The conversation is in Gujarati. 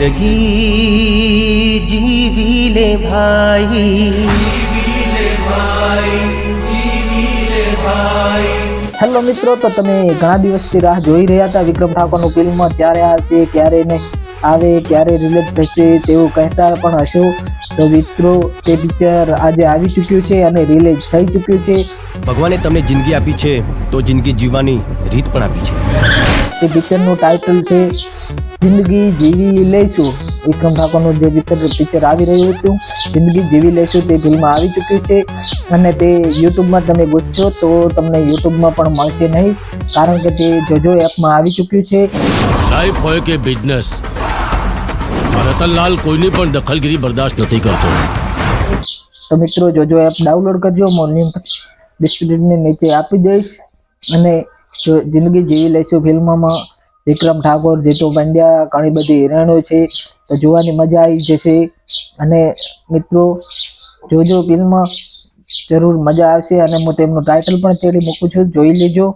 जिंदगी जीवी ले भाई, હેલો મિત્રો, તો તમે ઘણા દિવસથી રાહ જોઈ રહ્યા હતા વિક્રમ ઠાકોરનું ફિલ્મ ક્યારે આવશે, ક્યારે ને આવે, ક્યારે રિલીઝ થશે તેવું કહેતા પણ હશો. તો મિત્રો, તે પિક્ચર આજે આવી ચૂક્યું છે અને રિલીઝ થઈ ચૂક્યું છે. ભગવાને તમને જિંદગી આપી છે તો જિંદગી જીવવાની રીત પણ આપી છે. તે પિક્ચરનું ટાઇટલ છે જિંદગી જીવી લઈશું. વિક્રમ ઠાકોરનું જે પિક્ચર આવી રહ્યું હતું જિંદગી જીવી લઈશું તે ફિલ્મ આવી ચૂક્યું છે અને તે યુટ્યુબમાં તમે ગોતશો તો તમને યુટ્યુબમાં પણ મળશે નહીં, કારણ કે તે જોજો એપમાં આવી ચૂક્યું છે. લાઈફ હોય કે બિઝનેસ, રતનલાલ કોઈની પણ દખલગીરી બરદાસ્ત નથી કરતો. તો મિત્રો, જોજો એપ ડાઉનલોડ કરજો. હું લિંક ડિસ્ક્રિપ્શનની નીચે આપી દઈશ. અને જિંદગી જીવી લઈશું ફિલ્મમાં વિક્રમ ઠાકોર, જીતુ પંડ્યા, ઘણી બધી હિરોઈનો છે, તો જોવાની મજા આવી જશે. અને મિત્રો, જોજો ફિલ્મ, જરૂર મજા આવશે. અને હું તેમનું ટાઇટલ પણ તેડી મૂકું છું, જોઈ લેજો.